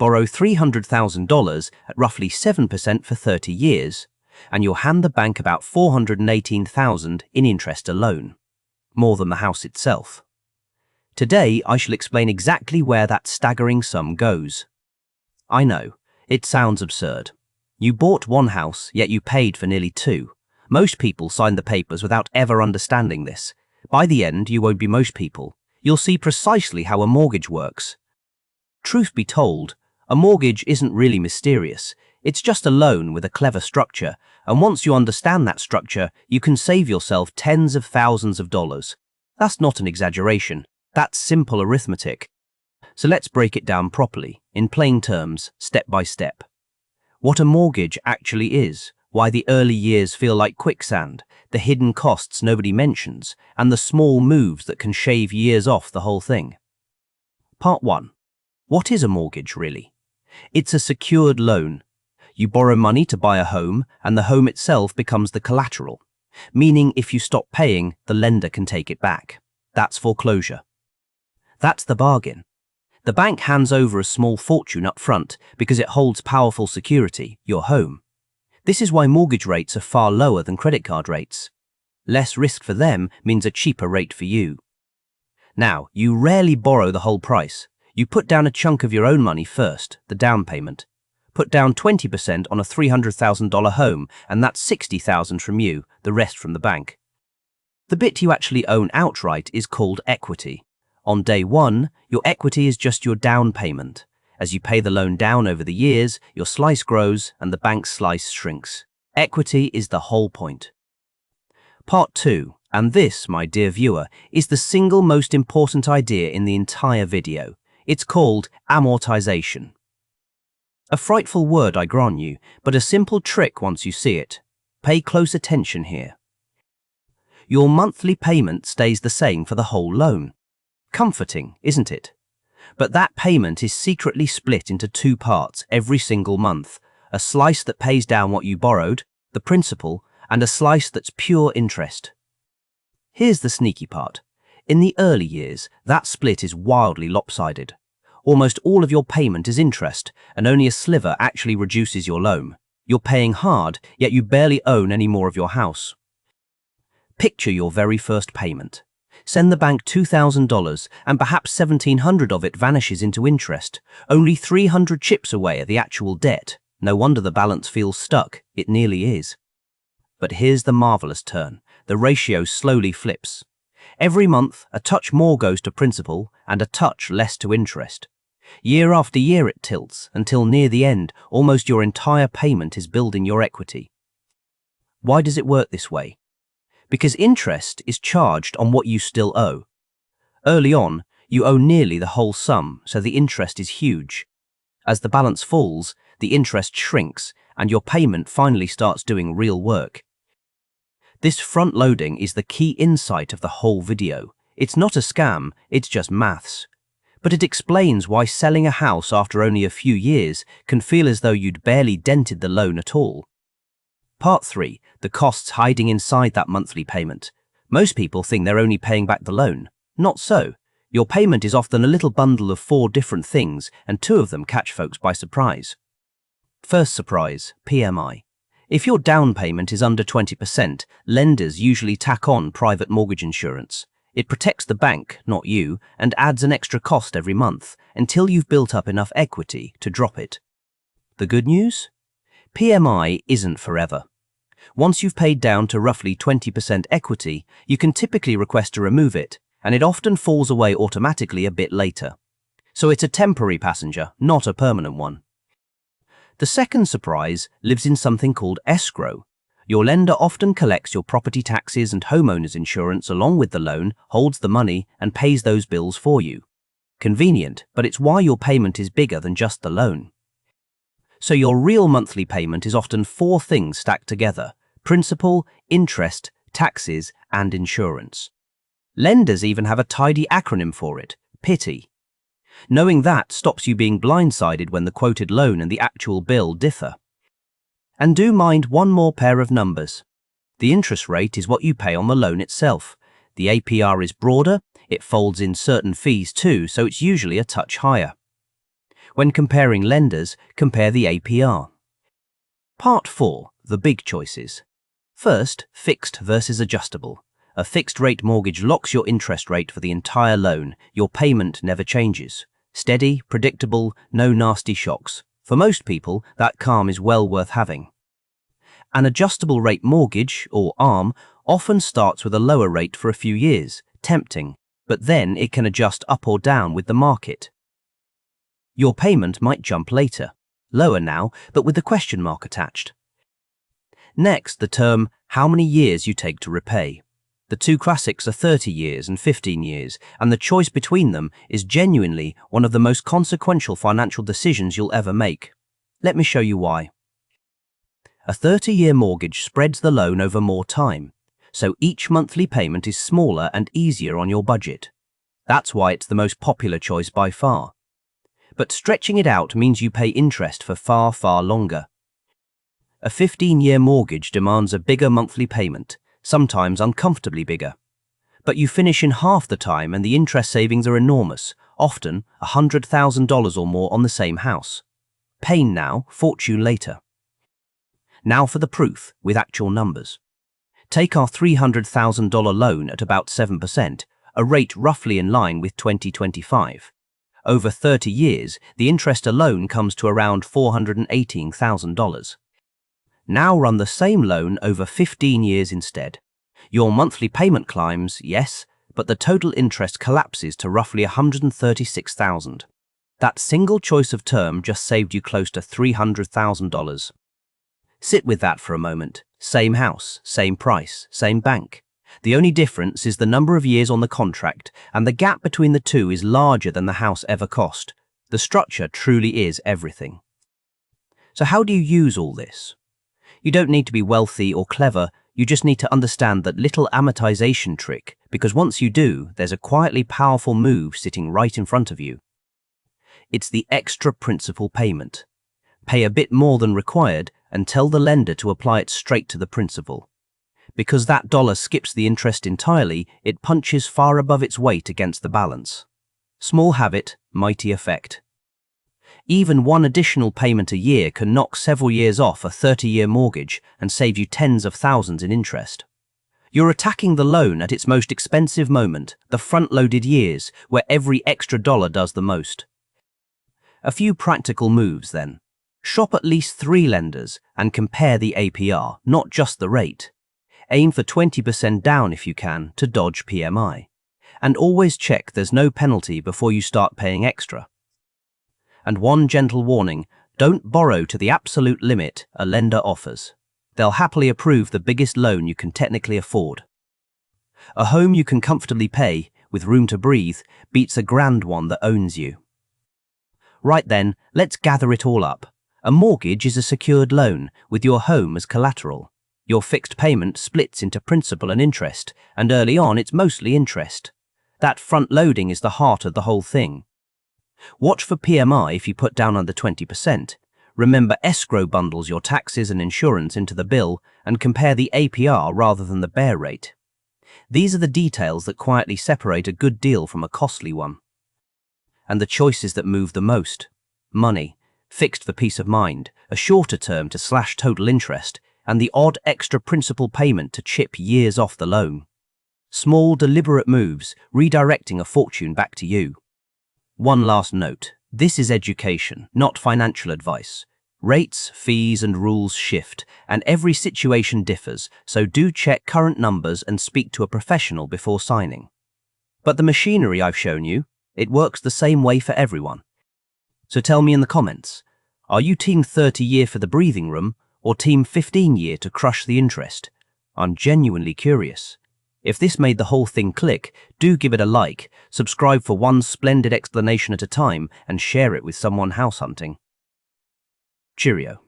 borrow $300,000 at roughly 7% for 30 years, and you'll hand the bank about $418,000 in interest alone, more than the house itself. Today, I shall explain exactly where that staggering sum goes. I know, it sounds absurd. You bought one house, yet you paid for nearly two. Most people sign the papers without ever understanding this. By the end, you won't be most people. You'll see precisely how a mortgage works. Truth be told, a mortgage isn't really mysterious. It's just a loan with a clever structure, and once you understand that structure, you can save yourself tens of thousands of dollars. That's not an exaggeration. That's simple arithmetic. So let's break it down properly, in plain terms, step by step. What a mortgage actually is, why the early years feel like quicksand, the hidden costs nobody mentions, and the small moves that can shave years off the whole thing. Part 1. What is a mortgage, really? It's a secured loan. You borrow money to buy a home, and the home itself becomes the collateral, meaning if you stop paying, the lender can take it back. That's foreclosure. That's the bargain. The bank hands over a small fortune up front because it holds powerful security, your home. This is why mortgage rates are far lower than credit card rates. Less risk for them means a cheaper rate for you. Now, you rarely borrow the whole price. You put down a chunk of your own money first, the down payment. Put down 20% on a $300,000 home, and that's $60,000 from you, the rest from the bank. The bit you actually own outright is called equity. On day one, your equity is just your down payment. As you pay the loan down over the years, your slice grows and the bank's slice shrinks. Equity is the whole point. Part 2, and this, my dear viewer, is the single most important idea in the entire video. It's called amortization. A frightful word, I grant you, but a simple trick once you see it. Pay close attention here. Your monthly payment stays the same for the whole loan. Comforting, isn't it? But that payment is secretly split into two parts every single month, a slice that pays down what you borrowed, the principal, and a slice that's pure interest. Here's the sneaky part. In the early years, that split is wildly lopsided. Almost all of your payment is interest, and only a sliver actually reduces your loan. You're paying hard, yet you barely own any more of your house. Picture your very first payment. Send the bank $2,000 and perhaps $1,700 of it vanishes into interest. Only 300 chips away are the actual debt. No wonder the balance feels stuck. It nearly is. But here's the marvelous turn. The ratio slowly flips. Every month, a touch more goes to principal and a touch less to interest. Year after year it tilts until near the end, almost your entire payment is building your equity. Why does it work this way? Because interest is charged on what you still owe. Early on, you owe nearly the whole sum, so the interest is huge. As the balance falls, the interest shrinks, and your payment finally starts doing real work. This front-loading is the key insight of the whole video. It's not a scam, it's just maths. But it explains why selling a house after only a few years can feel as though you'd barely dented the loan at all. Part 3, the costs hiding inside that monthly payment. Most people think they're only paying back the loan. Not so. Your payment is often a little bundle of 4 different things, and 2 of them catch folks by surprise. First surprise, PMI. If your down payment is under 20%, lenders usually tack on private mortgage insurance. It protects the bank, not you, and adds an extra cost every month, until you've built up enough equity to drop it. The good news? PMI isn't forever. Once you've paid down to roughly 20% equity, you can typically request to remove it, and it often falls away automatically a bit later. So it's a temporary passenger, not a permanent one. The second surprise lives in something called escrow. Your lender often collects your property taxes and homeowners insurance along with the loan, holds the money, and pays those bills for you. Convenient, but it's why your payment is bigger than just the loan. So your real monthly payment is often 4 things stacked together: principal, interest, taxes, and insurance. Lenders even have a tidy acronym for it: PITY. Knowing that stops you being blindsided when the quoted loan and the actual bill differ. And do mind one more pair of numbers. The interest rate is what you pay on the loan itself. The APR is broader, it folds in certain fees too, so it's usually a touch higher. When comparing lenders, compare the APR. Part 4. The big choices. First, fixed versus adjustable. A fixed-rate mortgage locks your interest rate for the entire loan. Your payment never changes. Steady, predictable, no nasty shocks. For most people, that calm is well worth having. An adjustable rate mortgage, or ARM, often starts with a lower rate for a few years, tempting, but then it can adjust up or down with the market. Your payment might jump later, lower now, but with the question mark attached. Next, the term, how many years you take to repay. The two classics are 30 years and 15 years, and the choice between them is genuinely one of the most consequential financial decisions you'll ever make. Let me show you why. A 30-year mortgage spreads the loan over more time, so each monthly payment is smaller and easier on your budget. That's why it's the most popular choice by far. But stretching it out means you pay interest for far, far longer. A 15-year mortgage demands a bigger monthly payment, sometimes uncomfortably bigger. But you finish in half the time and the interest savings are enormous, often $100,000 or more on the same house. Pain now, fortune later. Now for the proof, with actual numbers. Take our $300,000 loan at about 7%, a rate roughly in line with 2025. Over 30 years, the interest alone comes to around $418,000. Now run the same loan over 15 years instead. Your monthly payment climbs, yes, but the total interest collapses to roughly $136,000. That single choice of term just saved you close to $300,000. Sit with that for a moment. Same house, same price, same bank. The only difference is the number of years on the contract, and the gap between the two is larger than the house ever cost. The structure truly is everything. So how do you use all this? You don't need to be wealthy or clever, you just need to understand that little amortization trick, because once you do, there's a quietly powerful move sitting right in front of you. It's the extra principal payment. Pay a bit more than required and tell the lender to apply it straight to the principal. Because that dollar skips the interest entirely, it punches far above its weight against the balance. Small habit, mighty effect. Even one additional payment a year can knock several years off a 30-year mortgage and save you tens of thousands in interest. You're attacking the loan at its most expensive moment, the front-loaded years, where every extra dollar does the most. A few practical moves then. Shop at least 3 lenders and compare the APR, not just the rate. Aim for 20% down if you can to dodge PMI. And always check there's no penalty before you start paying extra. And one gentle warning, don't borrow to the absolute limit a lender offers. They'll happily approve the biggest loan you can technically afford. A home you can comfortably pay, with room to breathe, beats a grand one that owns you. Right then, let's gather it all up. A mortgage is a secured loan, with your home as collateral. Your fixed payment splits into principal and interest, and early on it's mostly interest. That front loading is the heart of the whole thing. Watch for PMI if you put down under 20%. Remember, escrow bundles your taxes and insurance into the bill, and compare the APR rather than the bear rate. These are the details that quietly separate a good deal from a costly one. And the choices that move the most. Money, fixed for peace of mind, a shorter term to slash total interest, and the odd extra principal payment to chip years off the loan. Small, deliberate moves, redirecting a fortune back to you. One last note, this is education, not financial advice. Rates, fees and rules shift, and every situation differs, so do check current numbers and speak to a professional before signing. But the machinery I've shown you, it works the same way for everyone. So tell me in the comments, are you team 30-year for the breathing room, or team 15-year to crush the interest? I'm genuinely curious. If this made the whole thing click, do give it a like, subscribe for one splendid explanation at a time, and share it with someone house hunting. Cheerio.